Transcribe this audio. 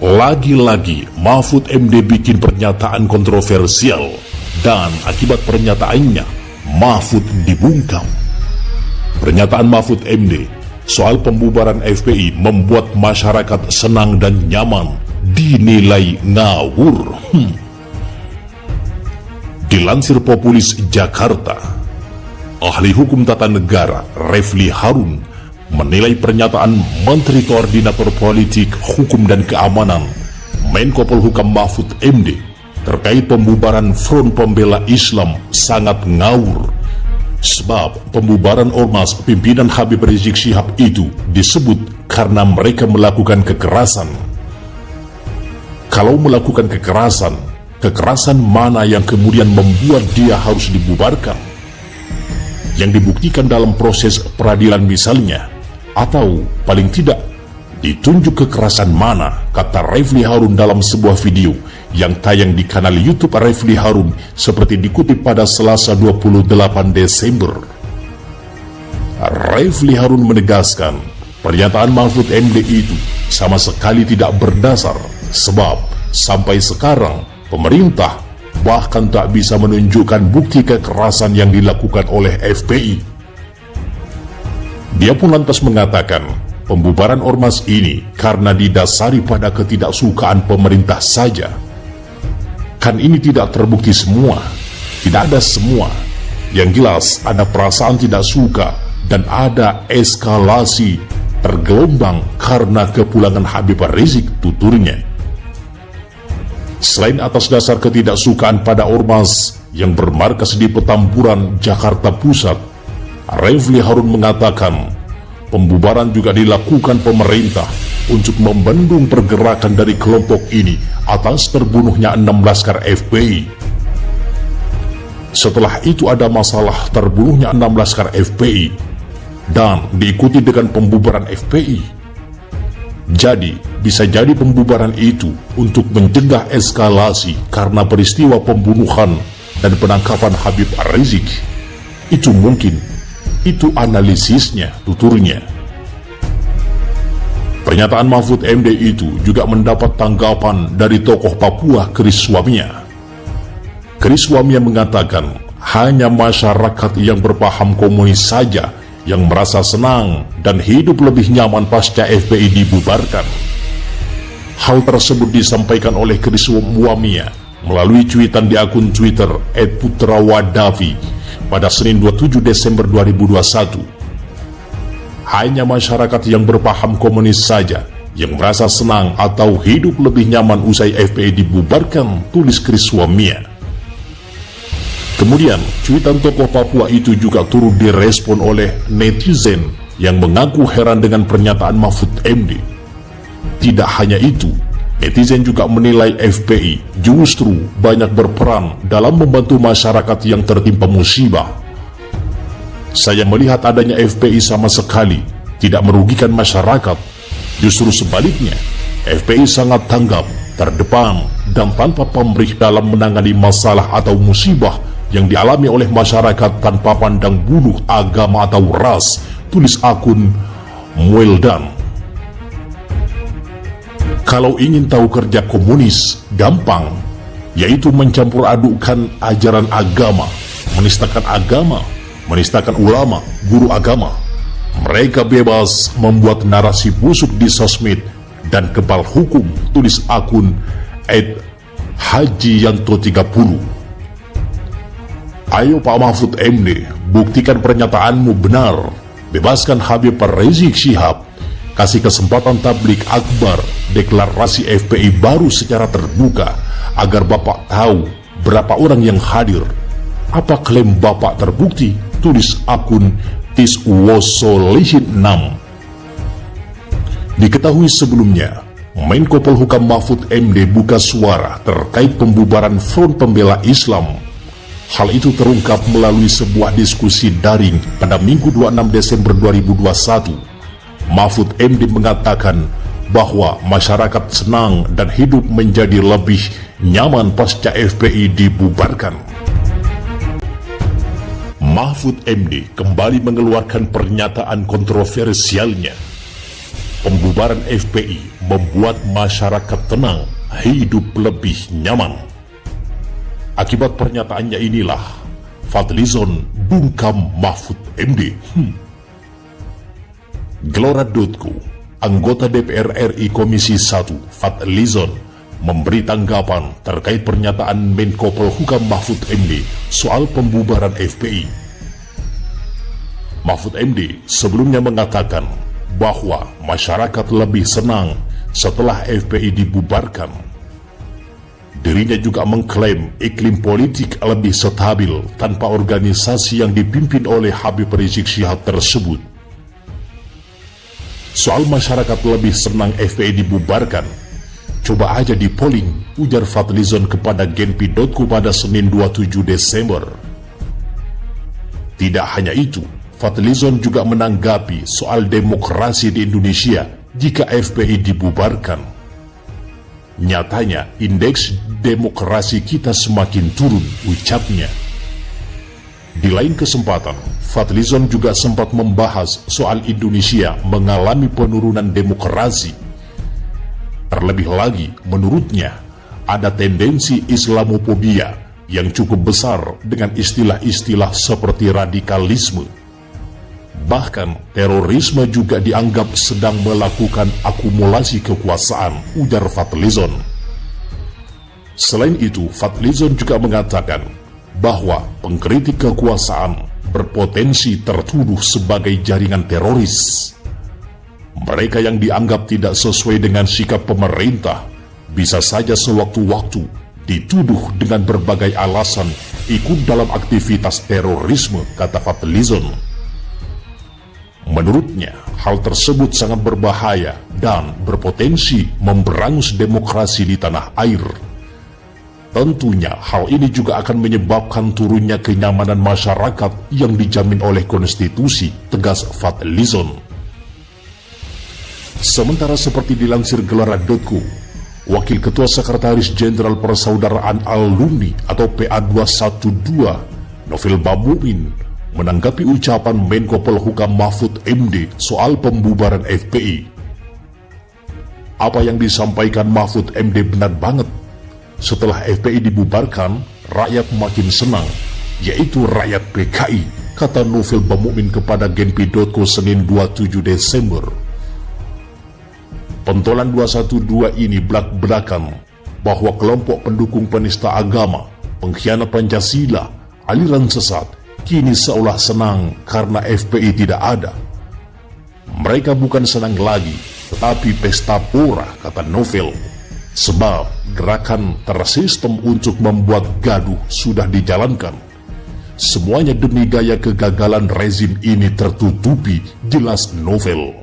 Lagi-lagi Mahfud MD bikin pernyataan kontroversial, dan akibat pernyataannya Mahfud dibungkam. Pernyataan Mahfud MD soal pembubaran FPI membuat masyarakat senang dan nyaman dinilai ngawur. Dilansir Populis Jakarta, ahli hukum tata negara Refli Harun menilai pernyataan Menteri Koordinator Politik, Hukum dan Keamanan Menko Polhukam Mahfud MD terkait pembubaran Front Pembela Islam sangat ngawur, sebab pembubaran ormas pimpinan Habib Rizik Syihab itu disebut karena mereka melakukan kekerasan. Kalau melakukan kekerasan mana yang kemudian membuat dia harus dibubarkan? Yang dibuktikan dalam proses peradilan misalnya, atau paling tidak ditunjuk kekerasan mana, kata Refli Harun dalam sebuah video yang tayang di kanal YouTube Refli Harun seperti dikutip pada Selasa 28 Desember. Refli Harun menegaskan pernyataan Mahfud MD itu sama sekali tidak berdasar, sebab sampai sekarang pemerintah bahkan tak bisa menunjukkan bukti kekerasan yang dilakukan oleh FPI. Dia pun lantas mengatakan pembubaran ormas ini karena didasari pada ketidaksukaan pemerintah saja. Kan ini tidak terbukti semua, tidak ada semua. Yang jelas ada perasaan tidak suka dan ada eskalasi tergelombang karena kepulangan Habib Rizik, tuturnya. Selain atas dasar ketidaksukaan pada ormas yang bermarkas di Petamburan, Jakarta Pusat, Refli Harun mengatakan pembubaran juga dilakukan pemerintah untuk membendung pergerakan dari kelompok ini atas terbunuhnya 6 laskar FPI. Setelah itu ada masalah terbunuhnya 6 laskar FPI dan diikuti dengan pembubaran FPI. Jadi bisa jadi pembubaran itu untuk mencegah eskalasi karena peristiwa pembunuhan dan penangkapan Habib Rizik. Itu mungkin. Itu analisisnya, tuturnya. Pernyataan Mahfud MD itu juga mendapat tanggapan dari tokoh Papua Chris Wamia. Chris Wamia mengatakan hanya masyarakat yang berpaham komunis saja yang merasa senang dan hidup lebih nyaman pasca FPI dibubarkan. Hal tersebut disampaikan oleh Chris Wamia melalui cuitan di akun Twitter @putrawadavi pada Senin 27 Desember 2021. Hanya masyarakat yang berpaham komunis saja yang merasa senang atau hidup lebih nyaman usai FPI dibubarkan, tulis Chris Wamia. Kemudian, cuitan tokoh Papua itu juga turut direspon oleh netizen yang mengaku heran dengan pernyataan Mahfud MD. Tidak hanya itu, netizen juga menilai FPI justru banyak berperan dalam membantu masyarakat yang tertimpa musibah. Saya melihat adanya FPI sama sekali tidak merugikan masyarakat. Justru sebaliknya, FPI sangat tanggap, terdepan, dan tanpa pamrih dalam menangani masalah atau musibah yang dialami oleh masyarakat tanpa pandang bulu, agama atau ras, tulis akun Mueldan. Kalau ingin tahu kerja komunis, gampang, yaitu mencampur adukan ajaran agama, menistakan ulama, guru agama. Mereka bebas membuat narasi busuk di sosmed dan kebal hukum, tulis akun @hajiyanto30. Ayo Pak Mahfud MD, buktikan pernyataanmu benar, bebaskan Habib Rizik Syihab. Kasih kesempatan tablik akbar deklarasi FPI baru secara terbuka agar Bapak tahu berapa orang yang hadir. Apa klaim Bapak terbukti? Tulis akun Tiswosolihin 6. Diketahui sebelumnya, Menko Polhukam Mahfud MD buka suara terkait pembubaran Front Pembela Islam. Hal itu terungkap melalui sebuah diskusi daring pada Minggu 26 Desember 2021. Mahfud MD mengatakan bahwa masyarakat senang dan hidup menjadi lebih nyaman pasca FPI dibubarkan. Mahfud MD kembali mengeluarkan pernyataan kontroversialnya. Pembubaran FPI membuat masyarakat tenang, hidup lebih nyaman. Akibat pernyataannya inilah Fadlizon bungkam Mahfud MD. Gelora.co, anggota DPR RI Komisi 1 Fadlizon memberi tanggapan terkait pernyataan Menko Polhukam Mahfud MD soal pembubaran FPI. Mahfud MD sebelumnya mengatakan bahwa masyarakat lebih senang setelah FPI dibubarkan. Dirinya juga mengklaim iklim politik lebih stabil tanpa organisasi yang dipimpin oleh Habib Rizik Syihab tersebut. Soal masyarakat lebih senang FPI dibubarkan, coba aja di polling, ujar Fadlizon kepada Genpi.co pada Senin 27 Desember. Tidak hanya itu, Fadlizon juga menanggapi soal demokrasi di Indonesia jika FPI dibubarkan. Nyatanya, indeks demokrasi kita semakin turun, ucapnya. Di lain kesempatan, Fadlizon juga sempat membahas soal Indonesia mengalami penurunan demokrasi. Terlebih lagi, menurutnya, ada tendensi Islamofobia yang cukup besar dengan istilah-istilah seperti radikalisme. Bahkan terorisme juga dianggap sedang melakukan akumulasi kekuasaan, ujar Fadlizon. Selain itu, Fadlizon juga mengatakan bahwa pengkritik kekuasaan berpotensi tertuduh sebagai jaringan teroris. Mereka yang dianggap tidak sesuai dengan sikap pemerintah bisa saja sewaktu-waktu dituduh dengan berbagai alasan ikut dalam aktivitas terorisme, kata Fadlizon. Menurutnya, hal tersebut sangat berbahaya dan berpotensi memberangus demokrasi di tanah air. Tentunya hal ini juga akan menyebabkan turunnya kenyamanan masyarakat yang dijamin oleh konstitusi, tegas Fadlizon. Sementara seperti dilansir Gelora.co, Wakil Ketua Sekretaris Jenderal Persaudaraan Alumni atau PA212, Novel Bamumin, menanggapi ucapan Menko Polhukam Mahfud MD soal pembubaran FPI. Apa yang disampaikan Mahfud MD benar banget. Setelah FPI dibubarkan, rakyat makin senang, yaitu rakyat PKI, kata Novel Bamumin kepada Genpi.co Senin 27 Desember. Pentolan 212 ini belak-belakan bahwa kelompok pendukung penista agama, pengkhianat Pancasila, aliran sesat, kini seolah senang karena FPI tidak ada. Mereka bukan senang lagi, tetapi pesta pora, kata Novel. Sebab gerakan tersistem untuk membuat gaduh sudah dijalankan. Semuanya demi gaya kegagalan rezim ini tertutupi, jelas Novel.